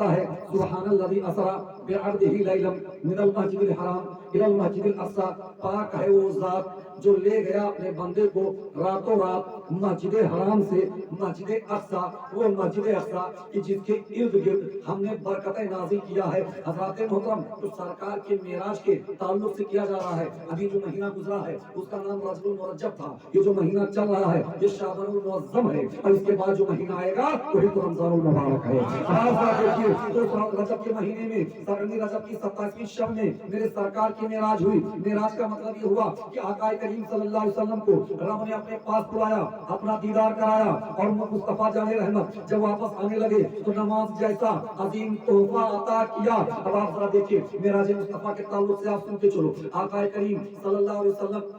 ہے سبحان الذی اسرا بعبدہ لیلا من المسجد الحرام الی المسجد الاقصی، پاک ہے وہ ذات جو لے گیا اپنے بندے کو راتوں رات مسجد حرام سے مسجد اقصی، وہ مسجد اقصی کہ جس کے ارد گرد ہم نے برکتیں نازل کیا ہے۔ حضرات محترم، تو سرکار کے معراج کے تعلق سے کیا جا رہا ہے، ابھی جو مہینہ گزرا ہے اس کا نام رجب المرجب تھا، یہ جو مہینہ چل رہا ہے یہ شعبان المعظم ہے، اور اس کے بعد جو مہینہ آئے گا وہی تو رمضان المبارک ہے۔ دیکھیے تو رجب کے مہینے میں سرگرمی رجب کی 27ویں شب میں میرے سرکار کی معراج ہوئی۔ معراج کا مطلب یہ ہوا کہ آقا کریم صلی اللہ علیہ وسلم کو رب نے اپنے پاس بلایا، اپنا دیدار کرایا، اور مصطفیٰ جان رحمت جب واپس آنے لگے تو نماز جیسا عظیم تحفہ عطا کیا۔ اب آپ ذرا دیکھیے معراج مصطفیٰ کے تعلق سے آپ سنتے چلو، آقا کریم صلی اللہ علیہ وسلم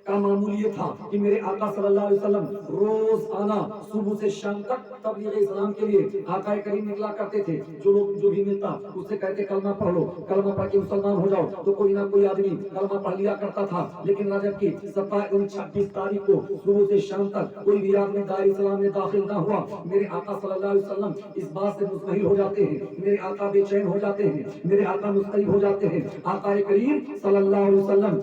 کا معمول یہ تھا کہ میرے آقا صلی اللہ علیہ وسلم روز آنا صبح سے شام تک تبلیغ اسلام کے لیے آقا کریم نکلا کرتے تھے۔ جو لوگ جو بھی ملتا اس سے کہتے کلمہ پڑھ لو، کلمہ پڑھ کے مسلمان ہو جاؤ، تو کوئی نہ کوئی آدمی کلمہ پڑھ لیا کرتا تھا۔ لیکن رجب کی 26 تاریخ کو صبح سے شام تک کوئی بھی آدمی دائرہ اسلام میں داخل نہ ہوا، میرے آقا صلی اللہ علیہ وسلم اس بات سے مطمئن ہو جاتے ہیں، میرے آقا بے چین ہو جاتے ہیں، میرے آقا مضطرب ہو جاتے ہیں۔ آقا کریم صلی اللہ علیہ وسلم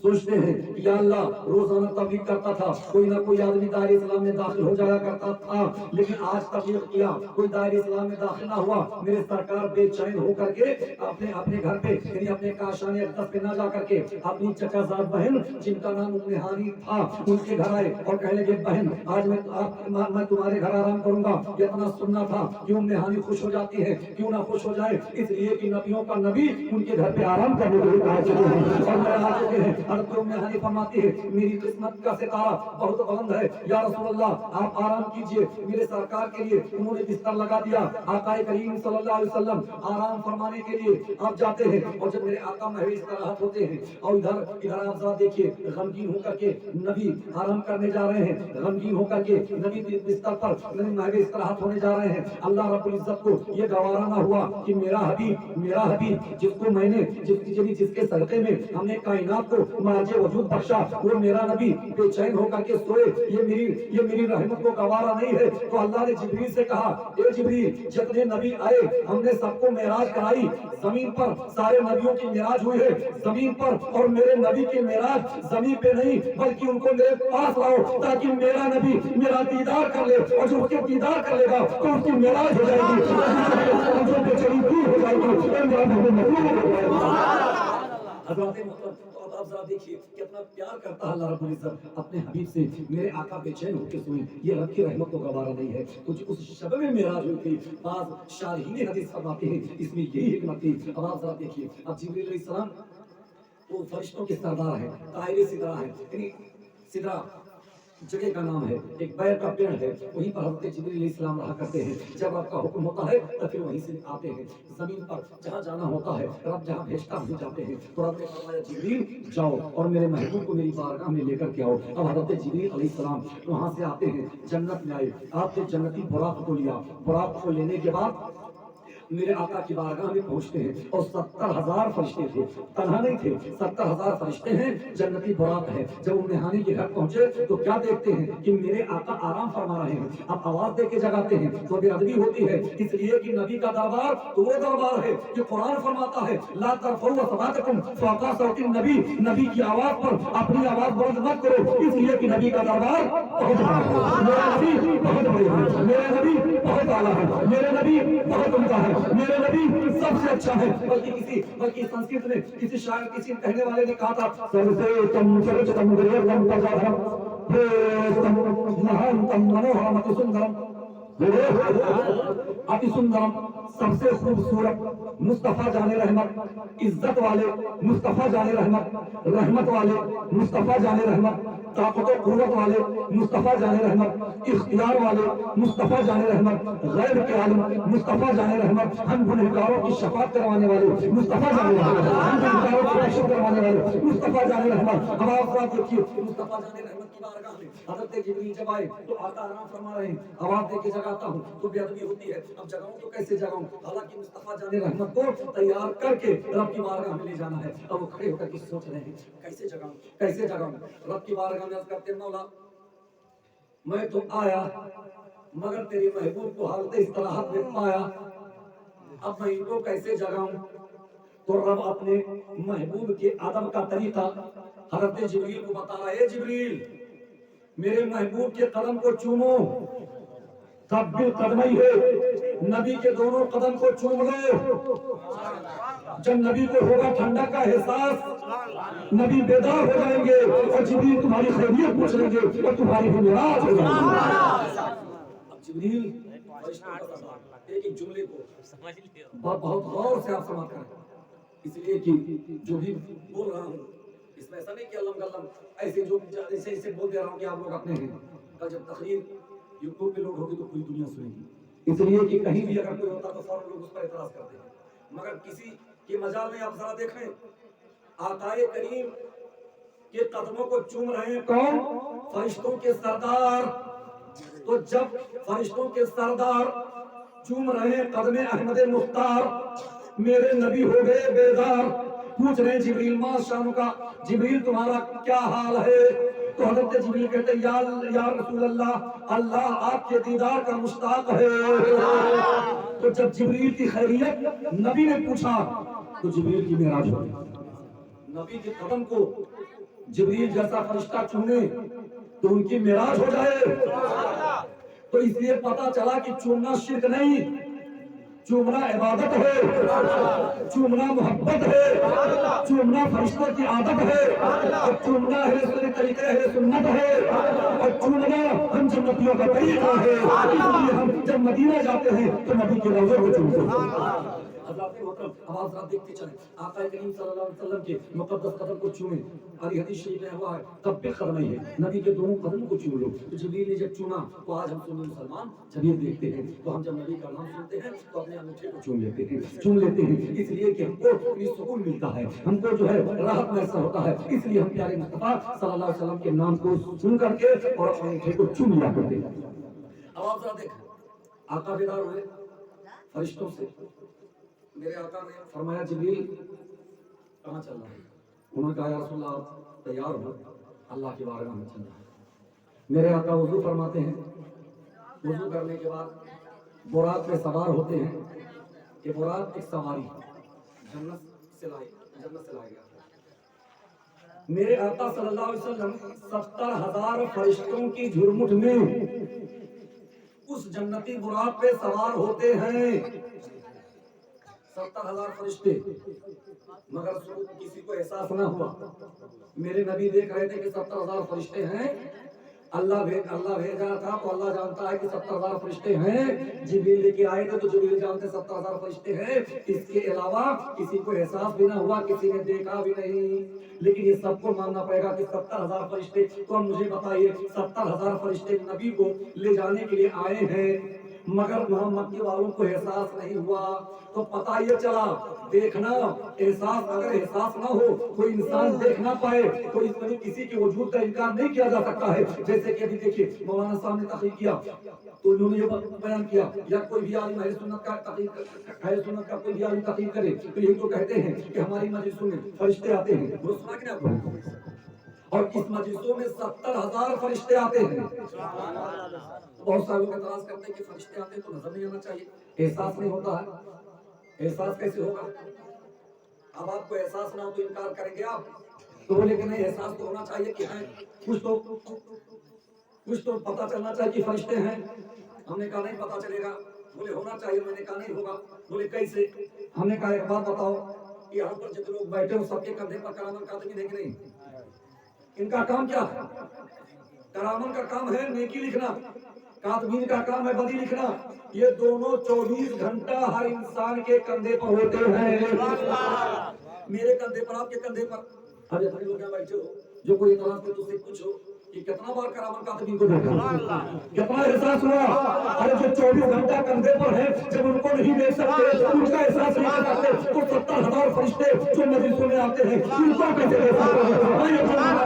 سوچتے ہیں یا اللہ روزانہ تبلیغ کرتا تھا، کوئی نہ کوئی آدمی دائرہ اسلام میں داخل ہو جایا کرتا تھا، لیکن آج تبلیغ کیا کوئی دائرہ اسلام میں داخل نہ ہوا۔ میرے سرکار بے چین ہو کر کے اپنے گھر پہ یعنی اپنے کاشان اقدس پہ نہ جا کر کے اپنی چچا زاد بہن جن کا نام ام ہانی تھا ان کے گھر آئے اور کہنے لگے بہن آج میں تمہارے گھر آرام کروں گا۔ یہ اپنا سننا تھا کہ ام ہانی خوش ہو جاتی ہے، کیوں نہ خوش ہو جائے، اس لیے کہ نبیوں کا نبی ان کے گھر پہ آرام کرنے کے لیے آ چکے ہیں اور میں آ چکے ہیں۔ حضرت ام ہانی فرماتی ہے میری قسمت کا ستارہ بہت بلند ہے، یا رسول اللہ آپ آرام کیجئے۔ میرے سرکار کے لیے انہوں نے بستر لگا دیا، آقا کریم صلی اللہ علیہ وسلم آرام فرمانے کے لیے آپ جاتے ہیں، اور جب میرے آقا محو استراحت ہوتے ہیں اور ادھر آپ ذرا دیکھیے غمگین ہو کر کے نبی آرام کرنے جا رہے ہیں، غمگین ہو کر کے نبی بستر پر محو استراحت ہونے جا رہے ہیں۔ اللہ رب العزت کو یہ گوارا نہ ہوا کہ میرا حبیب جس کو میں نے جس کے صدقے میں ہم نے کائنات کو مارج وجود بخشا وہ میرا نبی بے چین ہو کر کے سوئے، یہ میری رحمت کو گوارا نہیں ہے۔ تو اللہ نے جبریل سے کہا اے جبریل جتنے نبی آئے ہم نے سب کو معراج کرائی، زمین پر سارے نبیوں کی معراج ہوئی ہے زمین پر، اور میرے نبی کی معراج زمین پہ نہیں بلکہ ان کو میرے پاس لاؤ تاکہ میرا نبی میرا دیدار کر لے، اور جو اس کے دیدار کر لے گا تو اس کی معراج ہو جائے گی، جو بے چینی دور ہو جائے گی۔ حضرات محترم تو آپ ذرا دیکھیے کتنا پیار کرتا ہے اللہ رب العزت اپنے حبیب سے۔ میرے آقا بے چین ہو کے سوئے، یہ رب کی رحمت کو گوارا نہیں ہے۔ کچھ اس شب میں معراج ہوئی تھی، بعض شارحین حدیث فرماتے ہیں اس میں یہی حکمت تھی۔ اب آپ ذرا دیکھیے اب جبریل علیہ السلام وہ فرشتوں کے سردار ہے، طائر سدرا ہے، یعنی سدرا جگہ کا نام ہے، ایک بیر کا پیڑ ہے، وہیں پر حضرت جبریل علیہ السلام رہا کرتے ہیں۔ جب آپ کا حکم ہوتا ہے تو پھر وہیں سے آتے ہیں، زمین پر جہاں جانا ہوتا ہے رب جہاں بھیجتا ہو جاتے ہیں۔ تو رب نے فرمایا جبریل جاؤ اور میرے محبوب کو میری بارگاہ میں لے کر کے آؤ۔ اب حضرت جبریل علیہ السلام وہاں سے آتے ہیں، جنت میں آئے، آپ نے جنتی براق کو لیا، براق کو لینے کے بعد میرے آقا کی بارگاہ میں پہنچتے ہیں، اور 70,000 فرشتے تھے، تنہا نہیں تھے، 70,000 فرشتے ہیں، جنتی براق ہے۔ جب ام ہانی کے گھر پہنچے تو کیا دیکھتے ہیں کہ میرے آقا آرام فرما رہے ہیں، اب آواز دے کے جگاتے ہیں تو بے ادبی ہوتی ہے، اس لیے کہ نبی کا دربار تو وہ دربار ہے کہ قرآن فرماتا ہے لا ترفعوا اصواتکم فوق صوت النبی، نبی کی آواز پر اپنی آواز بلند مت کرو، اس لیے کہ نبی کا دربار بہت بڑا ہے، میرا نبی بہت بڑے ہیں، میرا نبی بہت اعلیٰ ہے، میرا نبی بہت عمدہ ہے، میرے نبی سب سے اچھا ہے۔ بلکہ سنسکرت میں کسی شاعر کسی کہنے والے نے کہا تھا سر سے تم چرچتم گریرم تجاہم پریستم مہانتم منوہرم سندرم اتی سندرم، سب سے خوبصورت مصطفیٰ جان رحمت، عزت والے مصطفیٰ جان رحمت، رحمت والے مصطفیٰ جان رحمت، طاقت و قوت والے مصطفیٰ جان رحمت، اختیار والے مصطفیٰ جان رحمت، غیب کے عالم مصطفیٰ جان رحمت، ہم گنہگاروں کی شفاعت کروانے والے مصطفیٰ جان رحمت، ہم گنہگاروں کی بخشش کروانے والے مصطفیٰ جان رحمت۔ اب آپ ذرا دیکھیے مصطفیٰ جان رحمت کی بارگاہ میں حضرت جبریل جب آئے تو آقا آرام فرما رہے ہیں، آواز دے کے جگاتا ہوں تو بے ادبی ہوتی ہے، اب جگاؤں تو کیسے جگاؤں، حالانکہ مصطفیٰ جان رحمت کو تیار کر کے رب کی بارگاہ میں لے جانا ہے۔ اب وہ کھڑے ہو کر کے سوچ رہے ہیں کیسے جگاؤں، رب کی بارگاہ میں عرض کرتے مولا میں تو آیا मगर तेरे महबूब को हालत इस तरह में पाया, अब मैं इनको कैसे जगाऊं? तो रब अपने महबूब के आदम का तरीका हजरत जिब्रील को बता रहा है, जिब्रील मेरे महबूब के कदम को चूमो, कब्बिल कदमई है, नबी के दोनों कदम को चूम लो। जब नबी को होगा ठंडा का एहसास, नबी बेदार हो जाएंगे और जिब्रील तुम्हारी खैरियत पूछ लेंगे और तुम्हारी भी निराश हो जाएंगे। अब जिब्रील एक एक जुमले को बहुत गौर से आप समाप्त करें, इसलिए कि जो भी बोल रहा हूँ इसमें ऐसा नहीं कि अल्लम गल्लम ऐसे जो ऐसे बोल दे रहा हूँ कि आप लोग अपने हैं। कल जब तकरीर यूट्यूब पे लोड होगी तो पूरी दुनिया सुनेगी, इसलिए कि कहीं भी अगर कोई होता तो फौरन लोग उस पर एतराज करते हैं, मगर किसी के मजाल में आप जरा देखें, आकाए करीम के कदमों को चूम रहे हैं कौन? फरिश्तों के सरदार। तो जब फरिश्तों के सरदार चूम रहे हैं कदमे अहमद मुख्तार, मेरे नबी हो गए बेदार, पूछ रहे जिब्रील मां शाम का, जिब्रील तुम्हारा क्या हाल है? तो हजरत जिब्रील कहते या रसूल अल्लाह, अल्लाह आपके दीदार का मुश्ताक है। तो जब जिब्रील की खैरियत नबी ने पूछा तो जिब्रील की मेराज हो गई। नबी के कदम को जिब्रील जैसा फरिश्ता चूमे तो उनकी मेराज हो जाए। तो इसलिए पता चला कि चूमना शिर्क नहीं, चूमना इबादत है, चूमना मोहब्बत है, चूमना फरिश्तों की आदत है, और चूमना है तरीके है सुन्नत है, और चूमना हम जन्नतियों का तरीका है। इसलिए हम जब मदीना जाते हैं तो नबी के रोज़े को चूमते हैं। अब आप देखते चले आका करीम सल्लल्लाहु अलैहि वसल्लम के मुकद्दस कदम को चूमे, अली हदीस शरीफ में हुआ है कब्बिल कदमई है, नबी के दोनों कदमों को चूम लो। तो जिब्रील ने जब चूमा तो आज हम सुन्नी मुसलमान जब ये देखते हैं तो हम जब नबी का नाम सुनते हैं तो अपने अंगूठे को चूम लेते हैं, इसलिए कि हमको भी सुकून मिलता है, हमको जो है राहत महसूस होता है, इसलिए हम प्यारे मुस्तफा सल्लल्लाहु अलैहि वसल्लम के नाम को सुन करके और अपने अंगूठे को चूम लिया करते हैं। अब आप जरा देखें, आका बेदार हुए फरिश्तों से, मेरे आका ने फरमाया जिब्रील कहाँ चल रहा है? उन्होंने कहा या रसूल अल्लाह तैयार हो, अल्लाह के बारे में हमें चलना है। मेरे आका वुजू फरमाते हैं, वुजू करने के बाद बुराक में सवार होते हैं कि बुराक एक सवारी जन्नत से लाया गया। मेरे आका सल्लल्लाहु अलैहि वसल्लम 70,000 फरिश्तों की झुरमुट में उस जन्नती बुराक पे सवार होते हैं। 70,000 फरिश्ते, मगर किसी को एहसास ना हुआ। मेरे नबी देख रहे थे कि 70,000 फरिश्ते हैं, अल्लाह भेजा था तो अल्लाह जानता है कि 70,000 फरिश्ते हैं। जिब्रील लेके आए थे तो जिब्रील जानते 70,000 फरिश्ते हैं, इसके अलावा किसी को एहसास भी ना हुआ, किसी ने देखा भी नहीं। लेकिन ये सबको मानना पड़ेगा कि 70,000 फरिश्ते, तो मुझे बताइए 70,000 फरिश्ते नबी को ले जाने के लिए आए हैं, मगर मोहम्मद के वालों को एहसास नहीं हुआ। तो पता ये चला, देखना एहसास, अगर एहसास ना हो, कोई इंसान देख ना पाए तो इस तरह किसी के वजूद का इनकार नहीं किया जा सकता है। जैसे कि अभी देखिए मौलाना साहब ने तहरीर किया तो उन्होंने ये बयान किया, या कोई भी आलिम अहले सुन्नत का कोई भी आलिम तहरीर करे तो यही तो कहते हैं कि हमारी मजलिसों में फरिश्ते आते हैं। वो सुना कि नहीं? और इस मजलिसों में 70,000 फरिश्ते आते हैं। बहुत सारे लोग एतराज करते हैं कि फरिश्ते आते हैं तो नजर नहीं आना चाहिए, एहसास नहीं होता है। एहसास कैसे होगा? अब आपको एहसास ना हो तो इनकार करेंगे आप? तो बोले कि नहीं, एहसास तो होना चाहिए कि है, कुछ तो पता चलना चाहिए कि फरिश्ते हैं। हमने कहा नहीं पता चलेगा। बोले होना चाहिए। मैंने कहा नहीं होगा। बोले कैसे? हमने कहा एक बात बताओ कि यहाँ पर जितने लोग बैठे हो सबके कंधे पर करामन कातमीन है कि नहीं? इनका काम क्या है? करामन का काम है नेकी लिखना, कातमीन का काम है बदी लिखना। ये दोनों 24 घंटा हर इंसान के कंधे पर होते हैं। मेरे कंधे पर, आपके कंधे पर। अरे भाई लोग यहाँ बैठे हो, जो कोई इतराज पे तुझसे पूछो कि कितना बार करामन कातमीन को देखा, कितना एहसास हुआ? अरे जो 24 घंटा कंधे पर है, जब उनको नहीं देख सकते, उनका एहसास नहीं कर सकते, तो 70,000 फरिश्ते जो मजलिसों में आते हैं उनको कैसे एहसास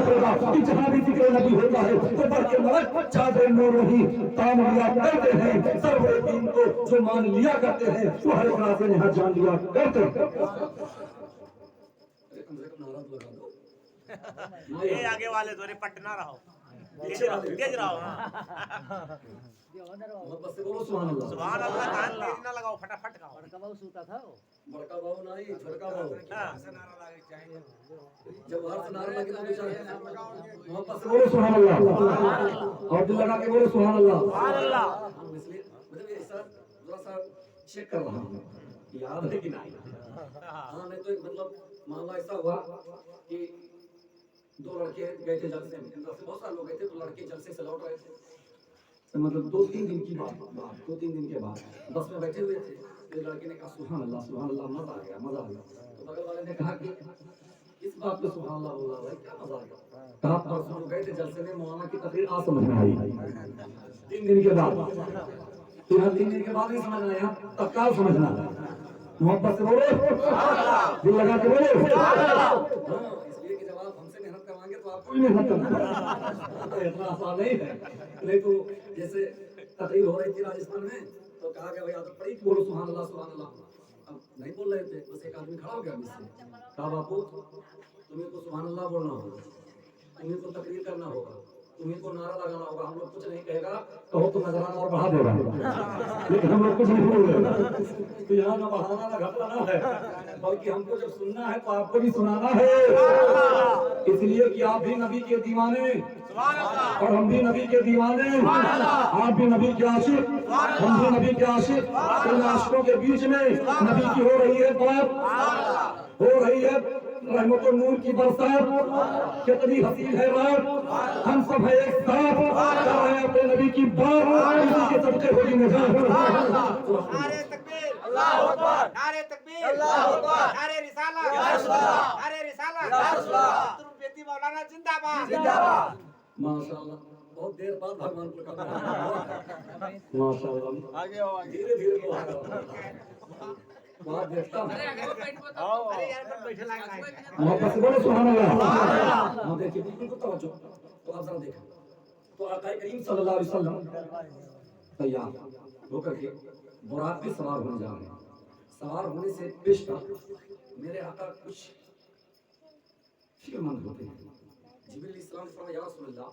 होगा? कि जहाँ भी जिक्र नबी होता है तो बढ़ के मलक चादर नूर वही काम लिया करते हैं। सर्व दीन को जो मान लिया करते हैं वो हर तरह से यहाँ जान लिया करते हैं। ये आगे वाले थोड़े पटना रहो। तेज रहो मोहब्बत से बोलो सुभान अल्लाह। सुभान अल्लाह, कान तेज ना लगाओ, फटाफट गाओ। बड़का बाबू नहीं, छोटका बाबू। जब हर से नारा लगे तो बेचारे मोहब्बत से बोलो सुभान अल्लाह, और दिल लगा के बोलो सुभान अल्लाह। सुभान अल्लाह। इसलिए मतलब ये सर थोड़ा सा चेक कर रहा हूँ, याद है कि नहीं? हाँ, नहीं तो मतलब मामला ऐसा हुआ कि दो लड़के गए थे जलसे में, इनमें से बहुत सारे लोग गए थे, तो लड़के जलसे से लौट रहे थे, तो मतलब 2-3 दिन की बात, 2-3 दिन के बाद बस में बैठे हुए थे, तो लड़के ने कहा सुभान अल्लाह, मजा आ गया। तो बगल वाले ने कहा कि इस बात पे सुभान अल्लाह बोला भाई, क्या मजा आ गया? कहा परसों गए थे जलसे में, मौलाना की तकरीर आज समझ में आई, 3 दिन के बाद। तो यहाँ 3 दिन के बाद नहीं समझ में आया, तत्काल समझना। मोहब्बत से बोलो, दिल लगा के बोलो। इसलिए कि जब आप हमसे मेहनत करवाएंगे तो आपको भी मेहनत करना है, इतना आसान नहीं है। नहीं तो जैसे तकरीर हो रही थी राजस्थान में, तो कहा गया भाई आदत पड़ी बोलो सुभान अल्लाह। अब नहीं बोल रहे थे, बस एक आदमी खड़ा हो गया मुझसे, कहा बापू तुम्हें को सुभान अल्लाह बोलना होगा, तुम्हें को तकरीर करना होगा, तुम्हें को नारा लगाना होगा। हम लोग कुछ नहीं कहेगा, कहो तो नजराना और बढ़ा देगा, लेकिन हम लोग कुछ नहीं बोल रहे। तो यहाँ ना बढ़ाना ना घटाना है, बल्कि हमको जब सुनना है तो आपको भी सुनाना है। इसलिए कि आप भी नबी के दीवाने और हम भी नबी के दीवाने, आप भी नबी के आशिक, हम भी नबी के आशिक। इन आशिकों के बीच में नबी की हो रही है बात, हो रही है रहमत और नूर की बरसात। कितनी हसीन है रात, हम सब है एक साथ कर रहे हैं अपने नबी की बात, इसी के सबसे होगी निजात। नारे तकबीर, अल्लाहू अकबर, नारे तकबीर, अल्लाहू अकबर, नारे रिसाला, या रसूलल्लाह, नारे रिसाला, या रसूलल्लाह, बेटी मौलाना जिंदाबाद, जिंदाबाद। माशाअल्लाह, बहुत देर बाद भगवान को कहा माशाअल्लाह, आगे आओ, धीरे धीरे को आगे बात देखता हूं। अरे यार बैठे लगा मोहब्बत से बोलो सुभान अल्लाह। हाँ देखिए बिल्कुल तवज्जो, तो आप जरा देखें, तो आका करीम सल्लल्लाहु अलैहि वसल्लम तैयार होकर के बुराक पे सवार होने जा रहे हैं। सवार होने से पेश था मेरे आका कुछ फिक्रमंद होते हैं। जिब्रील इस्लाम ने फरमाया या रसूलल्लाह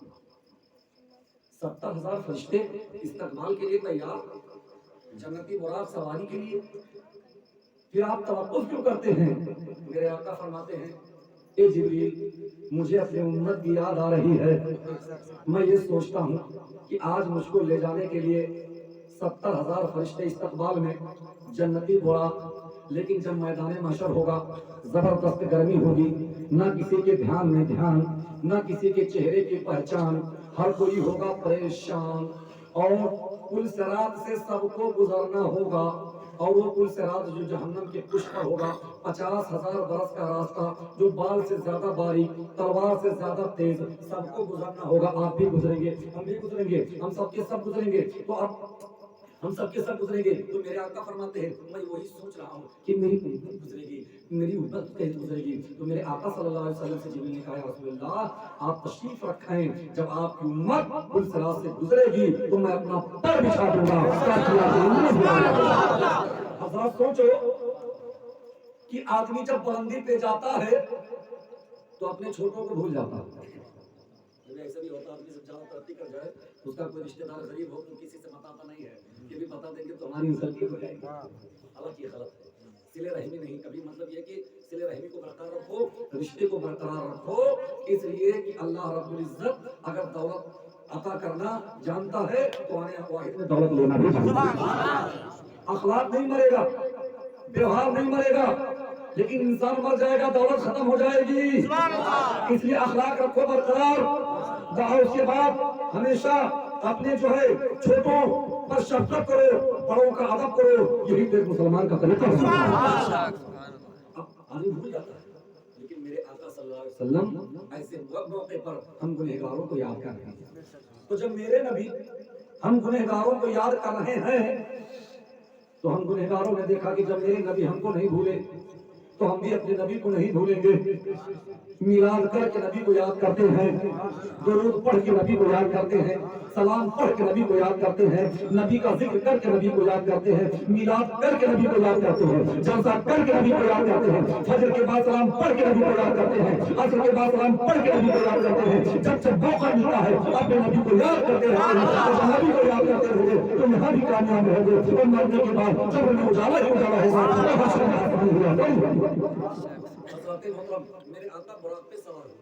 70,000 फरिश्ते इस्तकबाल के लिए तैयार, जन्नती बुराक सवारी के लिए, फिर आप तवक्कुफ क्यों करते हैं? मेरे आका फरमाते हैं ए जिब्रील, मुझे अपनी उम्मत की याद आ रही है। मैं ये सोचता हूँ कि आज मुझको ले जाने के लिए 70,000 फरिश्ते इस्तकबाल में, जन्नती बुराक, लेकिन जब मैदान महशर होगा जबरदस्त गर्मी होगी, ना किसी के ध्यान में ध्यान, ना किसी के चेहरे की पहचान, हर कोई होगा परेशान, और पुल सिरात से सबको गुजरना होगा, और वो पुल सिरात जो जहन्नम के पुष्प पर होगा, 50,000 बरस का रास्ता जो बाल से ज्यादा बारीक, तलवार से ज्यादा तेज, सबको गुजरना होगा। आप भी गुजरेंगे, हम भी गुजरेंगे, हम सबके सब गुजरेंगे, तो अब हम सबके सब गुजरेंगे। तो मेरे आका फरमाते हैं मैं वही सोच रहा हूँ कि मेरी उम्मत गुजरेगी, मेरी उम्मत कैसे गुजरेगी। तो मेरे आका सल्लल्लाहु अलैहि वसल्लम से जिब्रील ने कहा या रसूलल्लाह आप तशरीफ रखें, जब आपकी उम्मत पुल सिरात से गुजरेगी तो मैं अपना पैर बिछा दूंगा। हज़रात सोचो कि आदमी जब बुलंदी पे जाता है तो अपने छोटों को भूल जाता है। ऐसा भी होता है आदमी जब ज्यादा तरक्की कर जाए, उसका कोई रिश्तेदार गरीब हो तो किसी से बताता नहीं है, ये भी बता देंगे तो हमारी इंसल्ट हो जाएगी। हालांकि ये गलत है, सिले रहमी नहीं कभी, मतलब ये कि सिले रहमी को बरकरार रखो, रिश्ते को बरकरार रखो, इसलिए कि अल्लाह रब्बुल इज्जत अगर दौलत अता करना जानता है तो आने वाहिद में दौलत लेना भी जानता है। अखलाक नहीं मरेगा, व्यवहार नहीं मरेगा, लेकिन इंसान मर जाएगा, दौलत खत्म हो जाएगी। इसलिए अखलाक रखो बरकरार। उसके बाद हमेशा अपने जो है छोटों पर शफकत करो, बड़ों का अदब करो, यही तो एक मुसलमान का तरीका है। आदमी भूल जाता है, लेकिन मेरे आका सल्लल्लाहु अलैहि वसल्लम ऐसे मौके पर हम गुनहगारों को याद कर रहे हैं। तो जब मेरे नबी हम गुनहगारों को याद कर रहे हैं, तो हम गुनहगारों ने देखा कि जब मेरे नबी हमको नहीं भूले تو ہم بھی اپنے نبی کو نہیں بھولیں گے. میلاد کر کے نبی کو یاد کرتے ہیں, درود پڑھ کے نبی کو یاد کرتے ہیں, سلام پڑھ کے نبی کو یاد کرتے ہیں, نبی کا ذکر کر کے نبی کو یاد کرتے ہیں, میلاد کر کے نبی کو یاد کرتے ہیں, جلسہ کر کے نبی کو یاد کرتے ہیں, فجر کے بعد سلام پڑھ کے نبی کو یاد کرتے ہیں, عصر کے بعد سلام پڑھ کے نبی کو یاد کرتے ہیں. جب جب موقع ملتا ہے اپنے نبی کو یاد کرتے رہتے ہیں, نبی کو یاد کرتے رہتے ہیں, تو یہاں بھی کامیاب رہے گے. اور مرنے کے بعد قبر میں اجالا ہی اجالا ہوگا. میرے آقا براق پہ سوار ہوئے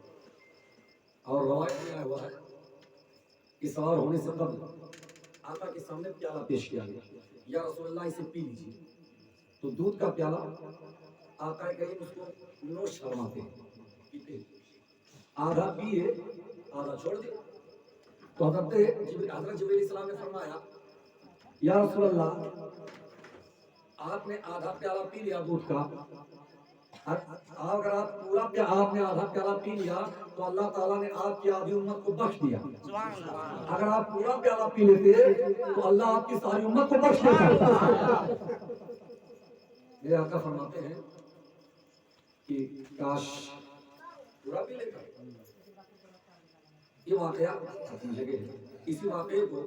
اور روایت میں آیا ہوا ہے کہ سوار ہونے سے قبل آقا کے سامنے پیالہ پیش کیا گیا, یا رسول اللہ اسے پی لیجیے. تو دودھ کا پیالہ آقا کریم اس کو نوش فرماتے ہیں, پیتے, آدھا پیے آدھا چھوڑ دے. تو حضرت جبریل علیہ السلام نے فرمایا, یا رسول اللہ آپ نے آدھا پیالہ پی لیا دودھ کا, اگر آپ نے آدھا پیالہ پی لیا تو اللہ تعالیٰ نے آپ کی آدھی امت کو بخش دیا. اگر آپ پورا پیالہ پی لیتے تو اللہ آپ کی ساری امت کو بخش دیتا. میرے آقا فرماتے ہیں کہ کاش پورا پی لیتا. یہ واقعہ جگہ ہے. اسی واقعے کو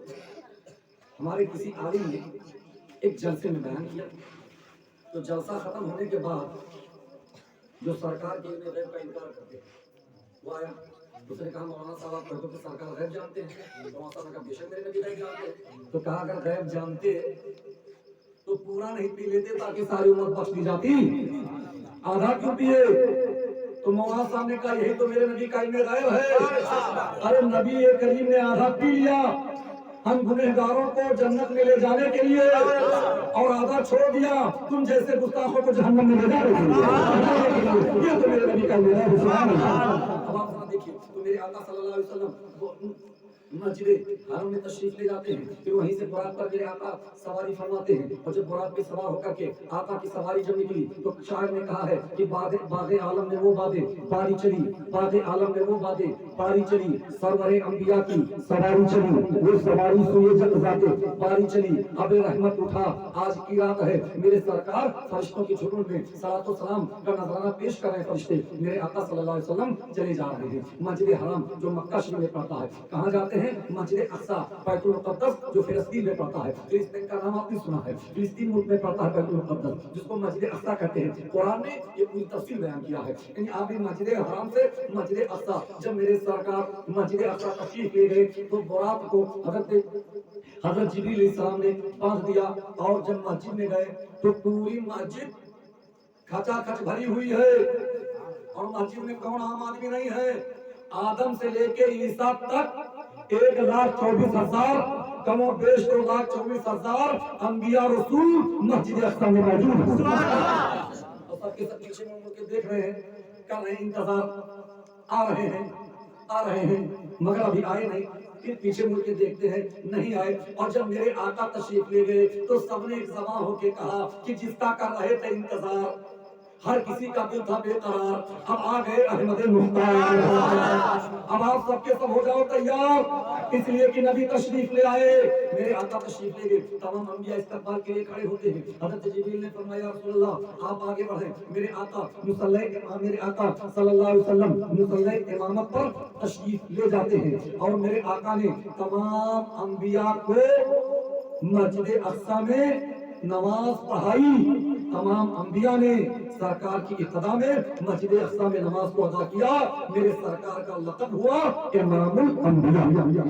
ہمارے کسی عالم نے ایک جلسے میں بیان کیا. تو جلسہ ختم ہونے کے بعد جو سرکار کے علم غیب کا انکار کرتے ہیں وہ آیا, اس نے کہا مولانا صاحب آپ کہتے کہ سرکار غیب جانتے ہیں. مولانا صاحب نے کہا بے شک میرے نبی غیب جانتے ہیں. تو کہا اگر غیب جانتے تو پورا نہیں پی لیتے تاکہ ساری امت بخش دی جاتی, آدھا کیوں پیے؟ تو مولانا صاحب نے کہا یہی تو میرے نبی کا علم غیب ہے. ارے نبی کریم نے آدھا پی لیا ہم گنہگاروں کو جنت میں لے جانے کے لیے, اور آدھا چھوڑ دیا تم جیسے گستاخوں کو جہنم میں لے جانے کے لیے. یہ تو میرے نبی کا علم ہے. اب آپ ذرا دیکھیے, تو میرے آقا صلی اللہ علیہ وسلم مسجد حرم میں تشریف لے جاتے ہیں, پھر وہیں سے براق پر میرے آقا سواری فرماتے ہیں. اور جب براق پہ سوار ہو کر کے آقا کی سواری جب نکلی تو شاعر نے کہا ہے کہ باغ عالم میں وہ بادیں باری چلی, باغ عالم میں وہ بادیں باری چلی, سرور انبیاء کی سواری چلی, وہ سواری سوئے جگ ذاتے باری چلی. اب رحمت اٹھا آج کی رات ہے, میرے سرکار فرشتوں کے جھنڈ میں صلوات و سلام کا نذرانہ پیش کر رہے ہیں. فرشتے میرے آقا صلی اللہ علیہ وسلم چلے جا رہے ہیں. مسجد حرم جو مکہ شریف میں پڑتا ہے, کہاں جاتے ہیں؟ مسجد اقصی بیت المقدس جو فلسطین میں پڑتا ہے. فلسطین کا نام آپ نے سنا ہے, فلسطین ملک میں پڑتا ہے بیت المقدس, جس کو مسجد اقصی کہتے ہیں. قرآن نے یہ پوری تفصیل بیان کیا ہے. یعنی آپ مسجد حرام سے مسجد اقصی جب میرے سرکار مسجد اقصی تشریف لے گئے تو براق کو حضرت جبریل علیہ السلام نے باندھ دیا, اور جب مسجد میں گئے تو پوری مسجد کھچا کھچ بھری ہوئی ہے, اور مسجد میں کون عام آدمی نہیں ہے. آدم سے لے کے عیسیٰ تک 1,24,000 کم و بیش 2,24,000 انبیاء رسول مسجد اقصی میں موجود ہیں. اور سب کے سب پیچھے مڑ کے دیکھ رہے ہیں, کر رہے ہیں انتظار, آ رہے ہیں مگر ابھی آئے نہیں. پھر پیچھے مڑ کے دیکھتے ہیں نہیں آئے. اور جب میرے آقا تشریف لے گئے تو سب نے ایک زبان ہو کے کہا کہ جس کا کر رہے تھے انتظار, ہر کسی کا دل تھا بے قرار, اب آ گئے احمد مختار. اب آپ سب کے سب ہو جاؤ تیار, اس لیے کہ نبی تشریف لے آئے. میرے آقا تشریف لے گئے, تمام انبیاء استقبال کے لیے کھڑے ہوتے ہیں. حضرت جبریل نے فرمایا رسول اللہ آپ آگے بڑھیں. میرے آقا صلی اللہ علیہ وسلم مصلی امامت پر تشریف لے جاتے ہیں, اور میرے آقا نے تمام انبیاء کو مسجد اقصی میں نماز پڑھائی. تمام انبیاء نے سرکار کی اقتدا میں مسجد اقصی میں نماز کو ادا کیا. میرے سرکار کا لقب ہوا امام الانبیاء.